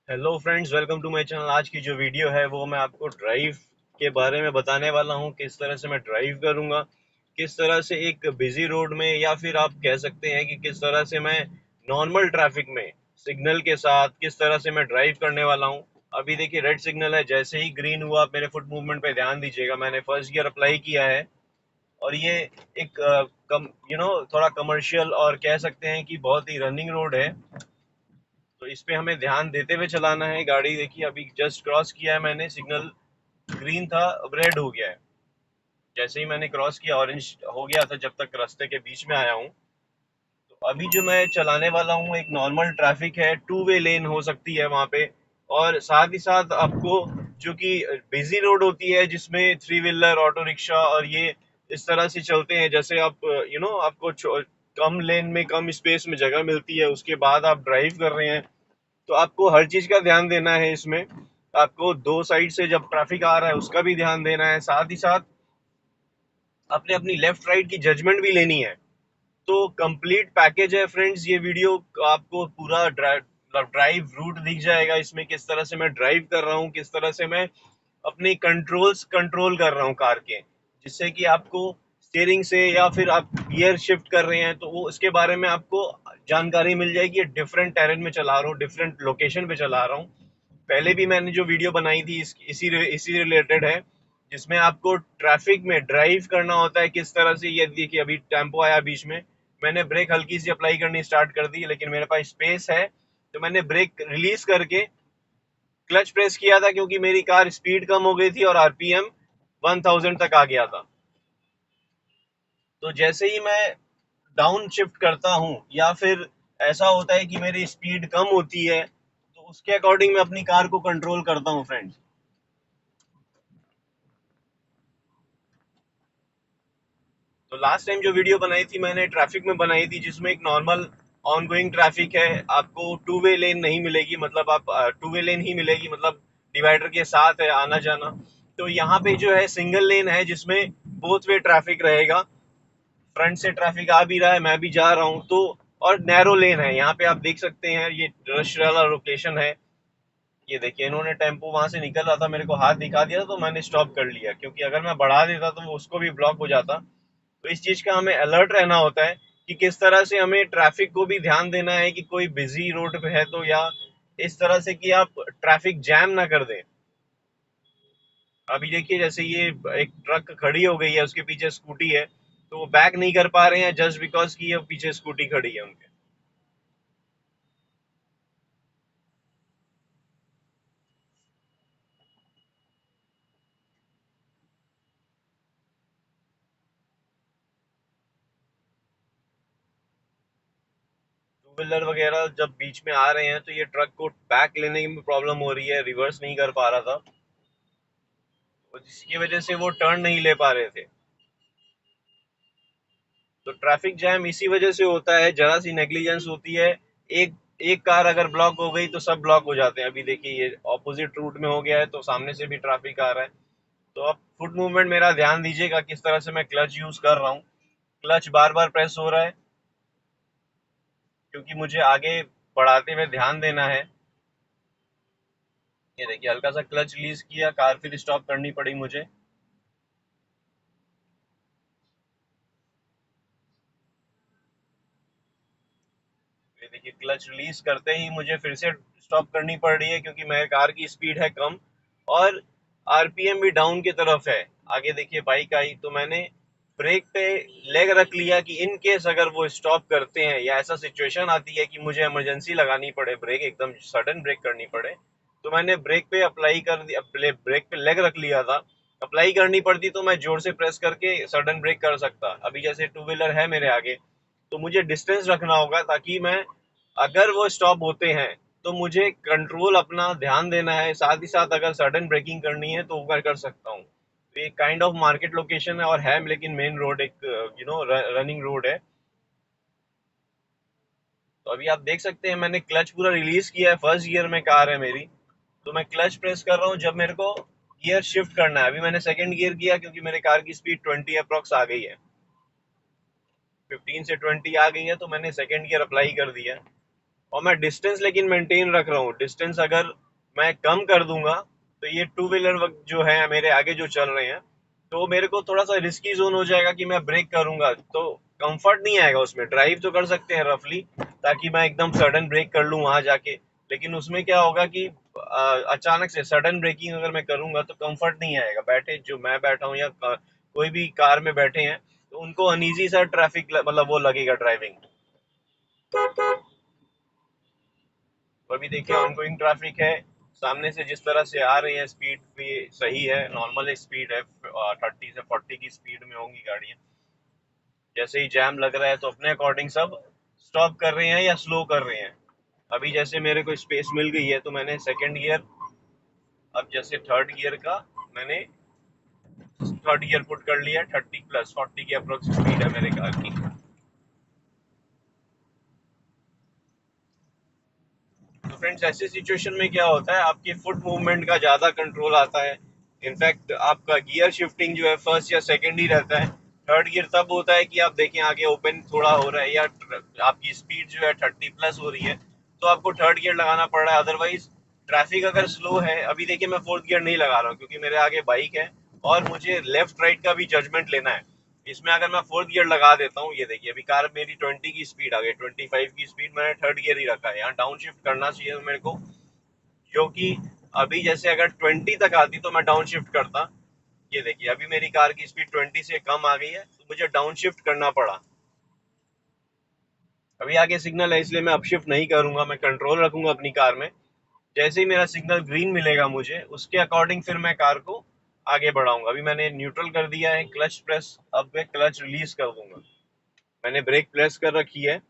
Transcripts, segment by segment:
Hello friends, welcome to my channel. आज की जो वीडियो है वो मैं आपको ड्राइव के बारे में बताने वाला हूँ। किस तरह से मैं ड्राइव करूँगा, किस तरह से एक बिजी रोड में, या फिर आप कह सकते हैं कि किस तरह से मैं नॉर्मल ट्रैफिक में सिग्नल के साथ किस तरह से मैं ड्राइव करने वाला हूँ। अभी देखिए रेड सिग्नल है, जैसे ही ग्रीन हुआ आप मेरे फुट मूवमेंट पे ध्यान दीजिएगा। मैंने फर्स्ट गियर अप्लाई किया है और ये एक थोड़ा कमर्शियल और कह सकते हैं कि बहुत ही रनिंग रोड है, तो इस पे हमें ध्यान देते हुए चलाना है। गाड़ी देखिए अभी जस्ट क्रॉस किया है मैंने, सिग्नल ग्रीन था, अब रेड हो गया है। जैसे ही मैंने क्रॉस किया ऑरेंज हो गया था जब तक रास्ते के बीच में आया हूँ। तो अभी जो मैं चलाने वाला हूँ एक नॉर्मल ट्रैफिक है, टू वे लेन हो सकती है वहाँ पे। और साथ ही साथ आपको जो कि बिजी रोड होती है जिसमें थ्री व्हीलर, ऑटो रिक्शा और ये इस तरह से चलते हैं, जैसे आप आपको कम लेन में कम स्पेस में जगह मिलती है, उसके बाद आप ड्राइव कर रहे हैं, तो आपको हर चीज का ध्यान देना है इसमें। आपको दो साइड से जब ट्रैफिक आ रहा है उसका भी ध्यान देना है, साथ ही साथ आपने अपनी लेफ्ट राइट की जजमेंट भी लेनी है। तो कंप्लीट पैकेज है फ्रेंड्स ये वीडियो। आपको पूरा ड्राइव रूट दिख जाएगा इसमें, किस तरह से मैं ड्राइव कर रहा हूँ, किस तरह से मैं अपनी कंट्रोल्स कंट्रोल कर रहा हूँ कार के, जिससे कि आपको स्टीयरिंग से या फिर आप गियर शिफ्ट कर रहे हैं तो वो उसके बारे में आपको जानकारी मिल जाएगी। डिफरेंट टेरेन में चला रहा हूँ, डिफरेंट लोकेशन पे चला रहा हूँ। पहले भी मैंने जो वीडियो बनाई थी इसी रिलेटेड है, जिसमें आपको ट्रैफिक में ड्राइव करना होता है किस तरह से। ये देखिए अभी टेम्पो आया बीच में, मैंने ब्रेक हल्की सी अप्लाई करनी स्टार्ट कर दी, लेकिन मेरे पास स्पेस है तो मैंने ब्रेक रिलीज करके क्लच प्रेस किया था, क्योंकि मेरी कार स्पीड कम हो गई थी और आरपीएम 1000 तक आ गया था। तो जैसे ही मैं डाउन शिफ्ट करता हूँ या फिर ऐसा होता है कि मेरी स्पीड कम होती है, तो उसके अकॉर्डिंग मैं अपनी कार को कंट्रोल करता हूँ फ्रेंड्स। तो लास्ट टाइम जो वीडियो बनाई थी मैंने ट्रैफिक में बनाई थी, जिसमें एक नॉर्मल ऑन गोइंग ट्रैफिक है, आपको टू वे लेन नहीं मिलेगी, मतलब आप टू वे लेन ही मिलेगी, मतलब डिवाइडर के साथ है आना जाना। तो यहाँ पे जो है सिंगल लेन है जिसमें बोथ वे ट्रैफिक रहेगा। फ्रंट से ट्रैफिक आ भी रहा है, मैं भी जा रहा हूँ, तो और नैरो लेन है यहाँ पे, आप देख सकते हैं ये रश वाला लोकेशन है। ये देखिए इन्होंने टेम्पो वहां से निकल रहा था, मेरे को हाथ दिखा दिया तो मैंने स्टॉप कर लिया, क्योंकि अगर मैं बढ़ा देता तो वो उसको भी ब्लॉक हो जाता। तो इस चीज का हमें अलर्ट रहना होता है कि किस तरह से हमें ट्रैफिक को भी ध्यान देना है कि कोई बिजी रोड पे है तो, या इस तरह से कि आप ट्रैफिक जैम ना कर दें। अभी देखिए जैसे ये एक ट्रक खड़ी हो गई है, उसके पीछे स्कूटी है, तो वो बैक नहीं कर पा रहे हैं जस्ट बिकॉज कि ये पीछे स्कूटी खड़ी है उनके। टू व्हीलर वगैरह जब बीच में आ रहे हैं तो ये ट्रक को बैक लेने में प्रॉब्लम हो रही है, रिवर्स नहीं कर पा रहा था, और जिसकी वजह से वो टर्न नहीं ले पा रहे थे। तो ट्रैफिक जैम इसी वजह से होता है, जरा सी नेग्लिजेंस होती है। एक एक कार अगर ब्लॉक हो गई तो सब ब्लॉक हो जाते हैं। अभी देखिए ये ऑपोजिट रूट में हो गया है तो सामने से भी ट्रैफिक आ रहा है। तो अब फुट मूवमेंट मेरा ध्यान दीजिएगा, किस तरह से मैं क्लच यूज कर रहा हूँ। क्लच बार बार प्रेस हो रहा है क्योंकि मुझे आगे बढ़ाते हुए ध्यान देना है। ये देखिए हल्का सा क्लच रिलीज किया, कार फिर स्टॉप करनी पड़ी मुझे। ये देखिए क्लच रिलीज करते ही मुझे फिर से स्टॉप करनी पड़ रही है, क्योंकि मेरे कार की स्पीड है कम और आरपीएम भी डाउन की तरफ है। आगे देखिए बाइक आई तो मैंने ब्रेक पे लेग रख लिया कि इन केस अगर वो स्टॉप करते हैं या ऐसा सिचुएशन आती है कि मुझे इमरजेंसी लगानी पड़े, ब्रेक एकदम सडन ब्रेक करनी पड़े, तो मैंने ब्रेक पे अप्लाई कर दिया, ब्रेक पे लेग रख लिया था। अप्लाई करनी पड़ती तो मैं जोर से प्रेस करके सडन ब्रेक कर सकता। अभी जैसे टू व्हीलर है मेरे आगे, तो मुझे डिस्टेंस रखना होगा ताकि मैं, अगर वो स्टॉप होते हैं तो मुझे कंट्रोल अपना ध्यान देना है, साथ ही साथ अगर सडन ब्रेकिंग करनी है तो वो मैं कर सकता हूँ। तो ये काइंड ऑफ मार्केट लोकेशन है और है, लेकिन मेन रोड एक रनिंग रोड है। तो अभी आप देख सकते हैं मैंने क्लच पूरा रिलीज किया है, फर्स्ट गियर में कार है मेरी, तो मैं क्लच प्रेस कर रहा हूँ जब मेरे को गियर शिफ्ट करना है। अभी मैंने सेकंड गियर किया क्योंकि मेरे कार की स्पीड 20 अप्रोक्स आ गई है, 15 से 20 आ गई है, तो मैंने सेकंड गियर अप्लाई कर दिया। और मैं डिस्टेंस लेकिन मेंटेन रख रहा हूँ। डिस्टेंस अगर मैं कम कर दूंगा तो ये टू व्हीलर जो है मेरे आगे जो चल रहे हैं, तो मेरे को थोड़ा सा रिस्की जोन हो जाएगा कि मैं ब्रेक करूंगा तो कंफर्ट नहीं आएगा उसमें। ड्राइव तो कर सकते हैं रफली, ताकि मैं एकदम सडन ब्रेक कर लूँ वहां जाके, लेकिन उसमें क्या होगा कि अचानक से सडन ब्रेकिंग अगर मैं करूंगा तो कंफर्ट नहीं आएगा। बैठे जो मैं बैठा हूँ या कोई भी कार में बैठे हैं तो उनको अनईजी सा ट्रैफिक मतलब वो लगेगा ड्राइविंग। तो अभी देखिए ऑनगोइंग ट्रैफिक है, सामने से जिस तरह से आ रही है स्पीड भी सही है, नॉर्मल स्पीड है, 30 से 40 की स्पीड में होंगी गाड़ियां। जैसे ही जैम लग रहा है तो अपने अकॉर्डिंग सब स्टॉप कर रहे हैं या स्लो कर रहे हैं। अभी जैसे मेरे को स्पेस मिल गई है तो मैंने सेकंड गियर, अब जैसे थर्ड गियर का मैंने थर्ड गियर पुट कर लिया। 30 प्लस 40 की अप्रोक्स स्पीड है मेरे कार की। तो फ्रेंड्स ऐसी सिचुएशन में क्या होता है, आपके फुट मूवमेंट का ज्यादा कंट्रोल आता है। इनफैक्ट आपका गियर शिफ्टिंग जो है फर्स्ट या सेकंड ही रहता है। थर्ड गियर तब होता है कि आप देखें आगे ओपन थोड़ा हो रहा है या आपकी स्पीड जो है 30 प्लस हो रही है, तो आपको थर्ड गियर लगाना पड़ रहा है। अदरवाइज ट्रैफिक अगर स्लो है, अभी देखिए मैं फोर्थ गियर नहीं लगा रहा हूँ क्योंकि मेरे आगे बाइक है और मुझे लेफ्ट राइट का भी जजमेंट लेना है। इसमें अगर मैं फोर्थ गियर लगा देता हूँ, ये देखिए अभी कार मेरी 20 की स्पीड आ गई, 25 की स्पीड, मैंने थर्ड गियर ही रखा है। यहाँ डाउन शिफ्ट करना चाहिए मेरे को, जो कि अभी जैसे अगर 20 तक आती तो मैं डाउन शिफ्ट करता। ये देखिए अभी मेरी कार की स्पीड 20 से कम आ गई है तो मुझे डाउन शिफ्ट करना पड़ा। अभी आगे सिग्नल है इसलिए मैं अपशिफ्ट नहीं करूंगा, मैं कंट्रोल रखूंगा अपनी कार में। जैसे ही मेरा सिग्नल ग्रीन मिलेगा मुझे, उसके अकॉर्डिंग फिर मैं कार को आगे बढ़ाऊंगा। अभी मैंने न्यूट्रल कर दिया है, क्लच प्रेस, अब मैं क्लच रिलीज कर दूंगा। मैंने ब्रेक प्रेस कर रखी है।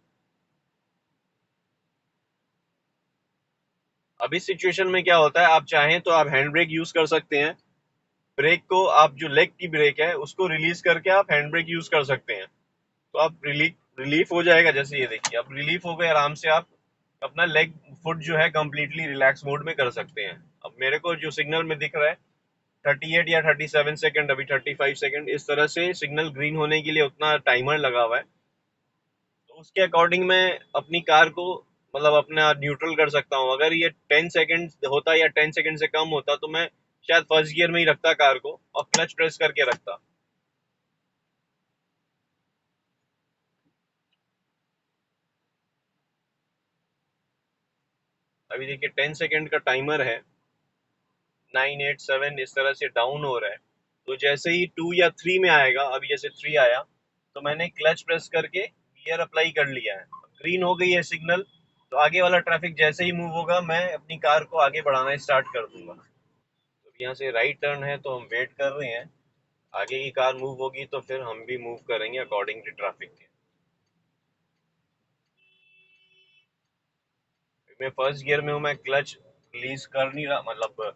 अब इस सिचुएशन में क्या होता है, आप चाहें तो आप हैंड ब्रेक यूज कर सकते हैं। ब्रेक को आप जो लेग की ब्रेक है उसको रिलीज करके आप हैंड ब्रेक यूज कर सकते हैं, तो आप रिलीफ हो जाएगा। जैसे ये देखिए अब रिलीफ हो गए, आराम से आप अपना लेग फुट जो है कंप्लीटली रिलैक्स मोड में कर सकते हैं। अब मेरे को जो सिग्नल में दिख रहा है 38 या 37 सेकंड, अभी 35 सेकंड, इस तरह से सिग्नल ग्रीन होने के लिए उतना टाइमर लगा हुआ है। तो उसके अकॉर्डिंग मैं अपनी कार को मतलब अपना न्यूट्रल कर सकता हूँ। अगर ये 10 सेकंड होता या 10 सेकंड से कम होता तो मैं शायद फर्स्ट गियर में ही रखता कार को और क्लच प्रेस करके रखता। अभी देखिए 10 सेकंड का टाइमर है, 9 8 7 इस तरह से डाउन हो रहा है। तो जैसे ही 2 या 3 में आएगा, अभी जैसे 3 आया तो मैंने क्लच प्रेस करके गियर अप्लाई कर लिया है। ग्रीन हो गई है सिग्नल, तो आगे वाला ट्रैफिक जैसे ही मूव होगा मैं अपनी कार को आगे बढ़ाना स्टार्ट कर दूंगा। तो यहाँ से राइट टर्न है तो हम वेट कर रहे हैं, आगे की कार मूव होगी तो फिर हम भी मूव करेंगे अकॉर्डिंग टू ट्रैफिक के। मैं फर्स्ट गियर में हूँ, मैं क्लच रिलीज कर नहीं रहा, मतलब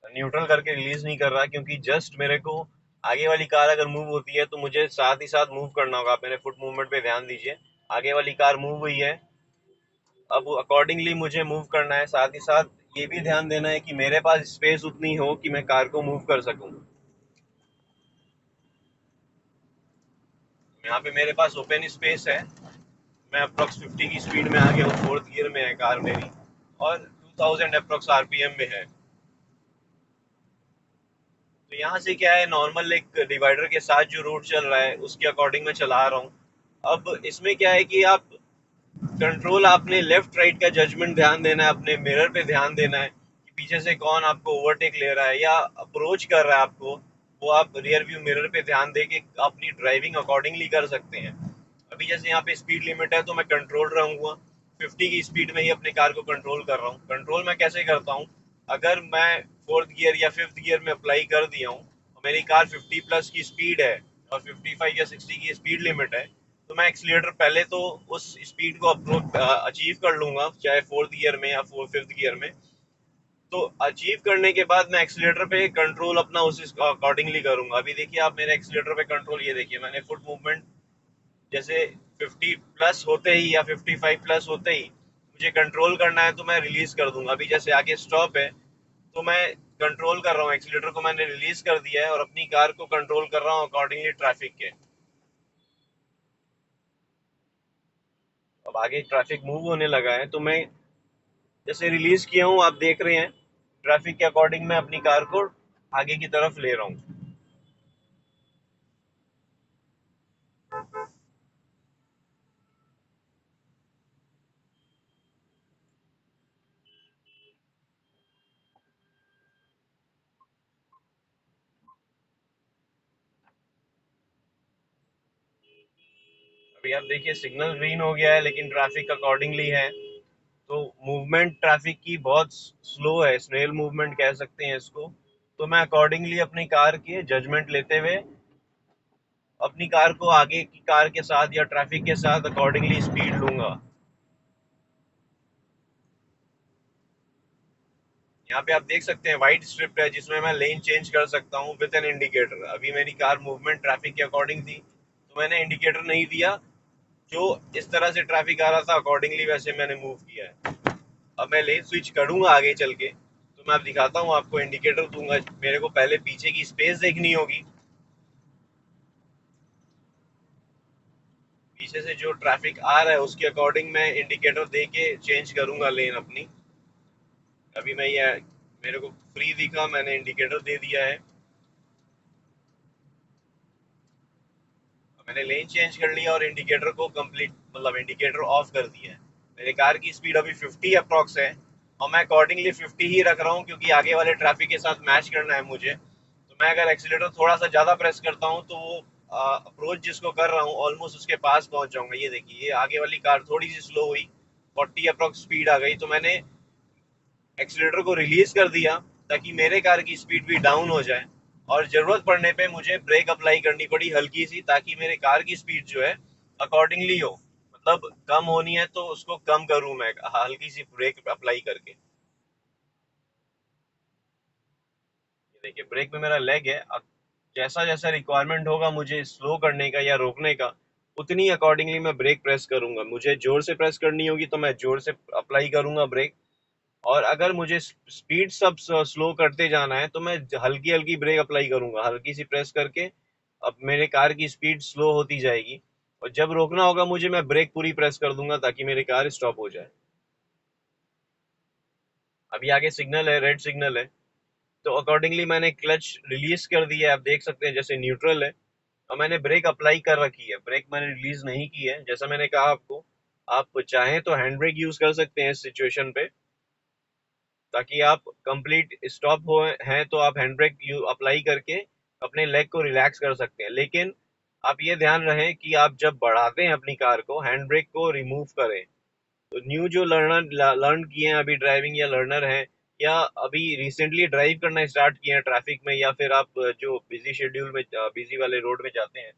न्यूट्रल करके रिलीज नहीं कर रहा, क्योंकि जस्ट मेरे को आगे वाली कार अगर मूव होती है तो मुझे साथ ही साथ मूव करना होगा। आप मेरे फुट मूवमेंट पे ध्यान दीजिए, आगे वाली कार मूव हुई है, अब अकॉर्डिंगली मुझे मूव करना है। साथ ही साथ ये भी ध्यान देना है कि मेरे पास स्पेस उतनी हो कि मैं कार को मूव कर सकूं। यहाँ पे मेरे पास ओपन स्पेस है, मैं अप्रोक्स 50 की स्पीड में आ गया हूँ, फोर्थ गियर में है कार मेरी और 2000 अप्रोक्स आरपीएम में है। तो यहाँ से क्या है, नॉर्मल एक डिवाइडर के साथ जो रूट चल रहा है उसके अकॉर्डिंग मैं चला रहा हूँ। अब इसमें क्या है कि आप कंट्रोल, आपने लेफ्ट राइट का जजमेंट ध्यान देना है, अपने मिरर पे ध्यान देना है कि पीछे से कौन आपको ओवरटेक ले रहा है या अप्रोच कर रहा है आपको। वो आप रियर व्यू मिरर पे ध्यान दे के अपनी ड्राइविंग अकॉर्डिंगली कर सकते हैं। अभी जैसे यहाँ पे स्पीड लिमिट है तो मैं कंट्रोल रहूंगा, 50 की स्पीड में ही अपने कार को कंट्रोल कर रहा हूँ। कंट्रोल मैं कैसे करता हूँ, अगर मैं फोर्थ गियर या फिफ्थ गियर में अप्लाई कर दिया हूँ और मेरी कार 50 प्लस की स्पीड है और 55 या 60 की स्पीड लिमिट है, तो मैं एक्सीलेटर पहले तो उस स्पीड को अचीव कर लूंगा, चाहे फोर्थ गियर में या फिफ्थ गियर में। तो अचीव करने के बाद मैं एक्सीलेटर पे कंट्रोल अपना उस अकॉर्डिंगली करूंगा। अभी देखिए आप मेरे एक्सीलेटर पे कंट्रोल, ये देखिए मैंने फुट मूवमेंट जैसे 50 प्लस होते ही या 55 प्लस होते ही मुझे कंट्रोल करना है तो मैं रिलीज कर दूंगा। अभी जैसे आगे स्टॉप है तो मैं कंट्रोल कर रहा हूँ, एक्सीलेटर को मैंने रिलीज कर दिया है और अपनी कार को कंट्रोल कर रहा हूँ अकॉर्डिंगली ट्रैफिक के। अब अब आगे ट्रैफिक मूव होने लगा है, तो मैं जैसे रिलीज किया हूँ, आप देख रहे हैं ट्रैफिक के अकॉर्डिंग मैं अपनी कार को आगे की तरफ ले रहा हूँ। अभी आप देखिए सिग्नल ग्रीन हो गया है, लेकिन ट्रैफिक अकॉर्डिंगली है, तो मूवमेंट ट्रैफिक की बहुत स्लो है, स्नेल मूवमेंट कह सकते हैं इसको। तो मैं अकॉर्डिंगली अपनी कार की जजमेंट लेते हुए अपनी कार को आगे की कार के साथ या ट्रैफिक के साथ अकॉर्डिंगली स्पीड लूंगा। यहाँ पे आप देख सकते हैं वाइट स्ट्रिप है, जिसमें मैं लेन चेंज कर सकता हूँ विद एन इंडिकेटर। अभी मेरी कार मूवमेंट ट्रैफिक के अकॉर्डिंग थी, तो मैंने इंडिकेटर नहीं दिया, जो इस तरह से ट्रैफिक आ रहा था अकॉर्डिंगली वैसे मैंने मूव किया है। अब मैं लेन स्विच करूंगा आगे चल के, तो मैं अब दिखाता हूँ आपको, इंडिकेटर दूंगा। मेरे को पहले पीछे की स्पेस देखनी होगी, पीछे से जो ट्रैफिक आ रहा है उसके अकॉर्डिंग मैं इंडिकेटर दे के चेंज करूंगा लेन अपनी। अभी मैं ये मेरे को फ्री दिखा, मैंने इंडिकेटर दे दिया है, मैंने लेन चेंज कर लिया और इंडिकेटर को कंप्लीट मतलब इंडिकेटर ऑफ कर दिया है। मेरे कार की स्पीड अभी 50 अप्रॉक्स है, और मैं अकॉर्डिंगली 50 ही रख रहा हूँ, क्योंकि आगे वाले ट्रैफिक के साथ मैच करना है मुझे। तो मैं अगर एक्सीलेटर थोड़ा सा ज्यादा प्रेस करता हूँ, तो वो अप्रोच जिसको कर रहा हूँ ऑलमोस्ट उसके पास पहुंच जाऊंगा। ये देखिए, ये आगे वाली कार थोड़ी सी स्लो हुई, 40 अप्रॉक्स स्पीड आ गई, तो मैंने एक्सीलेटर को रिलीज कर दिया ताकि मेरे कार की स्पीड भी डाउन हो जाए, और जरूरत पड़ने पे मुझे ब्रेक अप्लाई करनी पड़ी हल्की सी, ताकि मेरे कार की स्पीड जो है अकॉर्डिंगली हो, मतलब कम होनी है तो उसको कम करूं मैं हल्की सी ब्रेक अप्लाई करके। ये देखिए ब्रेक में मेरा लेग है। अब जैसा जैसा रिक्वायरमेंट होगा मुझे स्लो करने का या रोकने का, उतनी अकॉर्डिंगली मैं ब्रेक प्रेस करूंगा। मुझे जोर से प्रेस करनी होगी तो मैं जोर से अप्लाई करूंगा ब्रेक, और अगर मुझे स्पीड सब स्लो करते जाना है तो मैं हल्की हल्की ब्रेक अप्लाई करूंगा, हल्की सी प्रेस करके। अब मेरे कार की स्पीड स्लो होती जाएगी, और जब रोकना होगा मुझे, मैं ब्रेक पूरी प्रेस कर दूंगा ताकि मेरी कार स्टॉप हो जाए। अभी आगे सिग्नल है, रेड सिग्नल है, तो अकॉर्डिंगली मैंने क्लच रिलीज कर दिया है। आप देख सकते हैं जैसे न्यूट्रल है, और मैंने ब्रेक अप्लाई कर रखी है, ब्रेक मैंने रिलीज नहीं की है। जैसा मैंने कहा आपको, आप चाहें तो हैंड ब्रेक यूज कर सकते हैं इस सिचुएशन पे, ताकि आप कंप्लीट स्टॉप हो हैं तो आप हैंड ब्रेक यू अप्लाई करके अपने लेग को रिलैक्स कर सकते हैं। लेकिन आप ये ध्यान रहे कि आप जब बढ़ाते हैं अपनी कार को, हैंड ब्रेक को रिमूव करें। तो न्यू जो लर्नर लर्न किए हैं अभी ड्राइविंग, या लर्नर हैं, या अभी रिसेंटली ड्राइव करना स्टार्ट किए हैं ट्रैफिक में, या फिर आप जो बिजी शेड्यूल में बिजी वाले रोड में जाते हैं,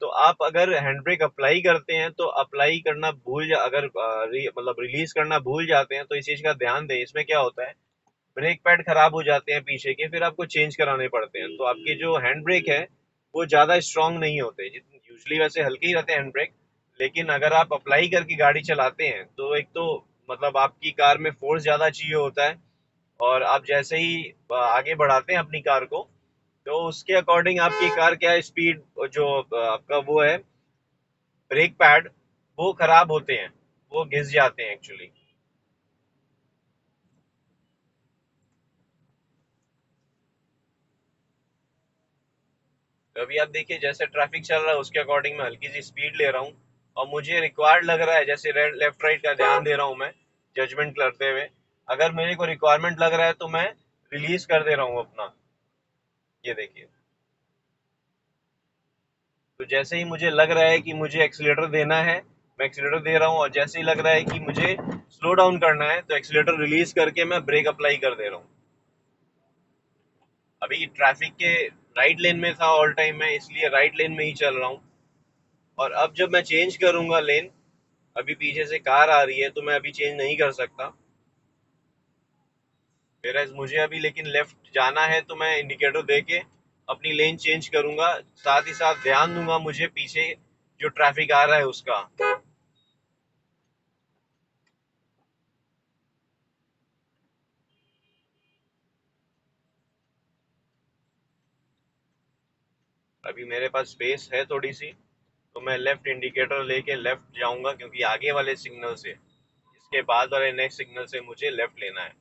तो आप अगर हैंड ब्रेक अप्लाई करते हैं तो अप्लाई करना भूल जा अगर मतलब रिलीज करना भूल जाते हैं, तो इस चीज का ध्यान दें। इसमें क्या होता है, ब्रेक पैड खराब हो जाते हैं पीछे के, फिर आपको चेंज कराने पड़ते हैं। तो आपके जो हैंड ब्रेक है वो ज्यादा स्ट्रांग नहीं होते, यूजली वैसे हल्के ही रहते हैं हैंड ब्रेक, लेकिन अगर आप अप्लाई करके गाड़ी चलाते हैं तो एक तो मतलब आपकी कार में फोर्स ज्यादा चाहिए होता है, और आप जैसे ही आगे बढ़ाते हैं अपनी कार को, तो उसके अकॉर्डिंग आपकी कार क्या स्पीड जो आपका वो है ब्रेक पैड, वो खराब होते हैं, वो घिस जाते हैं एक्चुअली। तो अभी आप देखिए जैसे ट्रैफिक चल रहा है उसके अकॉर्डिंग मैं हल्की सी स्पीड ले रहा हूँ, और मुझे रिक्वायर्ड लग रहा है, जैसे रेड लेफ्ट राइट का ध्यान दे रहा हूँ मैं जजमेंट करते हुए। अगर मेरे को रिक्वायरमेंट लग रहा है तो मैं रिलीज कर दे रहा हूँ अपना। ये देखिए, तो जैसे ही मुझे लग रहा है कि मुझे एक्सीलेटर देना है, मैं एक्सीलेटर दे रहा हूँ, और जैसे ही लग रहा है कि मुझे स्लो डाउन करना है तो एक्सीलेटर रिलीज करके मैं ब्रेक अप्लाई कर दे रहा हूँ। अभी ट्रैफिक के राइट लेन में था ऑल टाइम मैं, इसलिए राइट लेन में ही चल रहा हूँ। और अब जब मैं चेंज करूंगा लेन, अभी पीछे से कार आ रही है तो मैं अभी चेंज नहीं कर सकता, मेरा मुझे अभी लेकिन लेफ्ट जाना है, तो मैं इंडिकेटर दे के अपनी लेन चेंज करूंगा। साथ ही साथ ध्यान दूंगा मुझे पीछे जो ट्रैफिक आ रहा है उसका। अभी मेरे पास स्पेस है थोड़ी सी, तो मैं लेफ्ट इंडिकेटर लेके लेफ्ट जाऊंगा, क्योंकि आगे वाले सिग्नल से, इसके बाद वाले नेक्स्ट सिग्नल से मुझे लेफ्ट लेना है।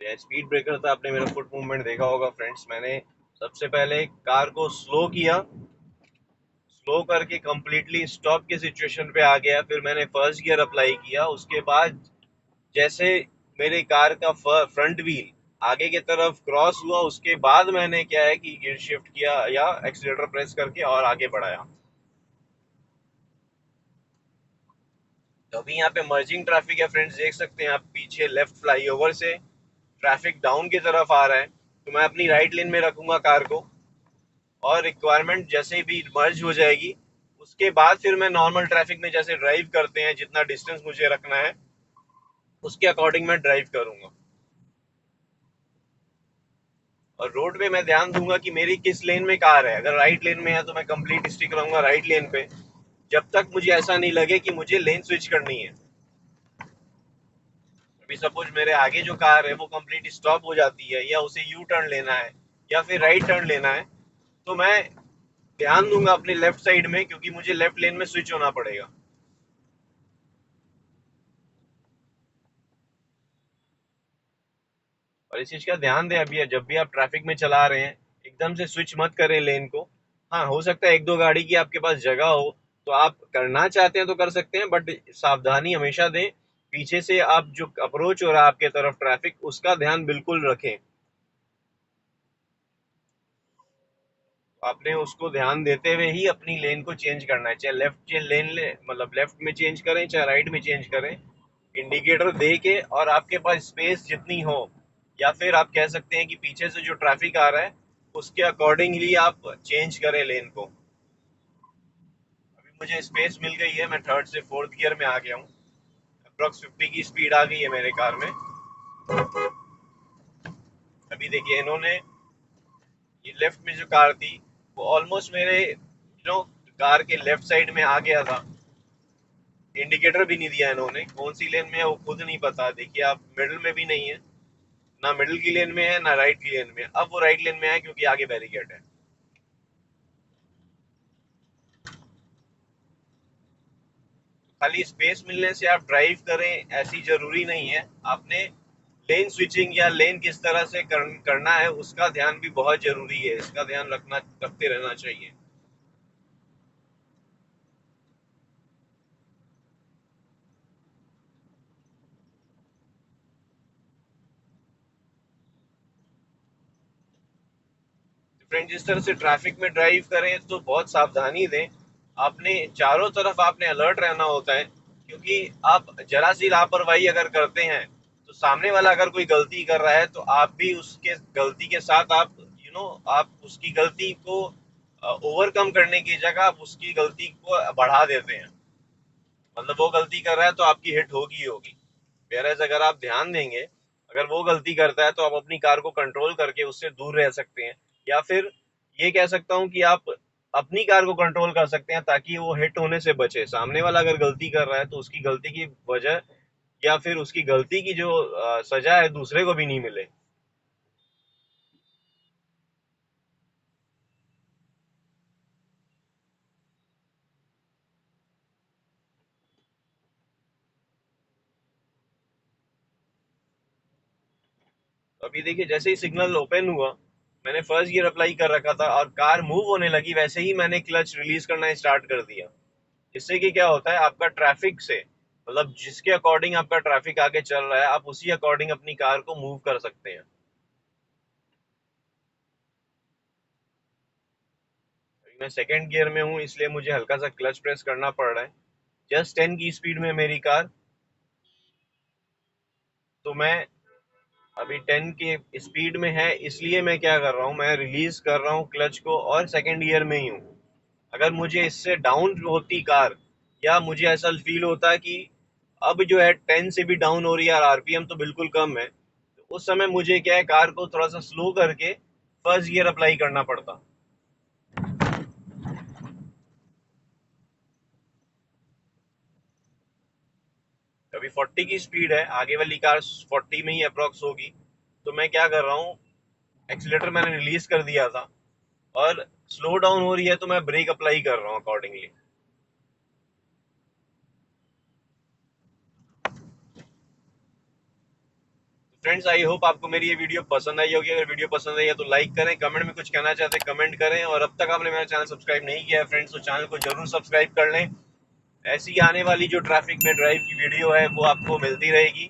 तो स्पीड ब्रेकर था, आपने मेरा फुट मूवमेंट देखा होगा फ्रेंड्स। मैंने सबसे पहले कार को स्लो किया, स्लो करके कंप्लीटली स्टॉप की सिचुएशन पे आ गया। फिर मैंने फर्स्ट गियर अप्लाई किया। उसके बाद जैसे मेरे कार का फ्रंट व्हील आगे की तरफ क्रॉस हुआ, उसके बाद मैंने क्या है कि गियर शिफ्ट किया या एक्सीलेटर प्रेस करके और आगे बढ़ाया। तो अभी यहाँ पे मर्जिंग ट्रैफिक है फ्रेंड्स, देख सकते हैं आप पीछे लेफ्ट फ्लाईओवर से ट्रैफिक डाउन की तरफ आ रहा है। तो मैं अपनी राइट लेन में रखूंगा कार को, और रिक्वायरमेंट जैसे भी मर्ज हो जाएगी उसके बाद फिर मैं नॉर्मल ट्रैफिक में जैसे ड्राइव करते हैं, जितना डिस्टेंस मुझे रखना है उसके अकॉर्डिंग मैं ड्राइव करूंगा। और रोड पे मैं ध्यान दूंगा कि मेरी किस लेन में कार है। अगर राइट लेन में है तो मैं कंप्लीट स्टिक रहूंगा राइट लेन पे, जब तक मुझे ऐसा नहीं लगे कि मुझे लेन स्विच करनी है। अभी सपोज मेरे आगे जो कार है वो कंप्लीट स्टॉप हो जाती है, या उसे यू टर्न लेना है या फिर राइट टर्न लेना है, तो मैं ध्यान दूंगा अपने लेफ्ट साइड में, क्योंकि मुझे लेफ्ट लेन में स्विच होना पड़ेगा। और इस चीज का ध्यान दें, अभी जब भी आप ट्रैफिक में चला रहे हैं एकदम से स्विच मत करें लेन को। हाँ, हो सकता है एक दो गाड़ी की आपके पास जगह हो तो आप करना चाहते हैं तो कर सकते हैं, बट सावधानी हमेशा दें। पीछे से आप जो अप्रोच हो रहा है आपके तरफ ट्रैफिक, उसका ध्यान बिल्कुल रखें। आपने उसको ध्यान देते हुए ही अपनी लेन को चेंज करना है, चाहे लेफ्ट लेन ले मतलब लेफ्ट में चेंज करें चाहे राइट में चेंज करें। इंडिकेटर दे के, और आपके पास स्पेस जितनी हो, या फिर आप कह सकते हैं कि पीछे से जो ट्रैफिक आ रहा है उसके अकॉर्डिंगली आप चेंज करें लेन को। अभी मुझे स्पेस मिल गई है, मैं थर्ड से फोर्थ गियर में आ गया हूँ। अप्रोक्स 50 की स्पीड आ गई है मेरे कार में। अभी देखिए इन्होंने, ये लेफ्ट में जो कार थी वो ऑलमोस्ट मेरे कार के लेफ्ट साइड में आ गया था। इंडिकेटर भी नहीं दिया इन्होंने, कौन सी लेन में है वो खुद नहीं पता। देखिए आप, मिडिल में भी नहीं है, ना मिडिल की लेन में है ना राइट की लेन में है। अब वो राइट लेन में है क्योंकि आगे बैरिकेड है। खाली स्पेस मिलने से आप ड्राइव करें ऐसी जरूरी नहीं है। आपने लेन स्विचिंग या लेन किस तरह से करना है उसका ध्यान भी बहुत जरूरी है, इसका ध्यान रखते रहना चाहिए। फ्रेंड, जिस तरह से ट्रैफिक में ड्राइव करें तो बहुत सावधानी दें। आपने चारों तरफ आपने अलर्ट रहना होता है, क्योंकि आप जरा सी लापरवाही अगर करते हैं तो सामने वाला अगर कोई गलती कर रहा है तो आप भी उसके गलती के साथ आप आप उसकी गलती को ओवरकम करने की जगह आप उसकी गलती को बढ़ा देते हैं। मतलब वो गलती कर रहा है तो आपकी हिट होगी ही होगी। वेयरएज अगर आप ध्यान देंगे, अगर वो गलती करता है तो आप अपनी कार को कंट्रोल करके उससे दूर रह सकते हैं। या फिर ये कह सकता हूँ कि आप अपनी कार को कंट्रोल कर सकते हैं ताकि वो हिट होने से बचे। सामने वाला अगर गलती कर रहा है तो उसकी गलती की वजह या फिर उसकी गलती की जो सजा है दूसरे को भी नहीं मिले। अभी देखिए जैसे ही सिग्नल ओपन हुआ, मैंने फर्स्ट गियर अप्लाई कर रखा था और कार मूव होने लगी, वैसे ही मैंने क्लच रिलीज करना स्टार्ट कर दिया। इससे कि क्या होता है, आपका ट्रैफिक से मतलब जिसके अकॉर्डिंग आपका ट्रैफिक आगे चल रहा है आप उसी अकॉर्डिंग अपनी कार को मूव कर सकते हैं। अभी मैं सेकंड गियर में हूँ इसलिए मुझे हल्का सा क्लच प्रेस करना पड़ रहा है। जस्ट 10 की स्पीड में मेरी कार, तो मैं अभी 10 के स्पीड में है, इसलिए मैं क्या कर रहा हूँ, मैं रिलीज कर रहा हूँ क्लच को और सेकंड गियर में ही हूँ। अगर मुझे इससे डाउन होती कार, या मुझे ऐसा फील होता कि अब जो है 10 से भी डाउन हो रही है और आरपीएम तो बिल्कुल कम है। तो उस समय मुझे क्या है, कार को थोड़ा सा स्लो करके फर्स्ट गियर अप्लाई करना पड़ता। अभी 40 की स्पीड है, आगे वाली कार 40 में ही अप्रोक्स होगी। तो मैं क्या कर रहा हूँ, एक्सीलेटर मैंने रिलीज कर दिया था और स्लो डाउन हो रही है तो मैं ब्रेक अप्लाई कर रहा हूँ अकॉर्डिंगली। फ्रेंड्स, आई होप आपको मेरी ये वीडियो पसंद आई होगी। अगर वीडियो पसंद आई है तो लाइक करें, कमेंट में कुछ कहना चाहते हैं कमेंट करें, और अब तक आपने मेरा चैनल सब्सक्राइब नहीं किया है फ्रेंड्स तो चैनल को जरूर सब्सक्राइब कर लें। ऐसी आने वाली जो ट्रैफिक में ड्राइव की वीडियो है वो आपको मिलती रहेगी।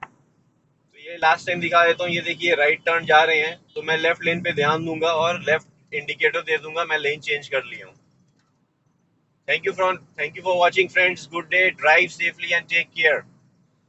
तो ये लास्ट टाइम दिखा देता हूँ, ये देखिए राइट टर्न जा रहे हैं तो मैं लेफ्ट लेन पे ध्यान दूंगा और लेफ्ट इंडिकेटर दे दूंगा, मैं लेन चेंज कर लिया हूँ। Thank you for watching friends, good day, drive safely and take care.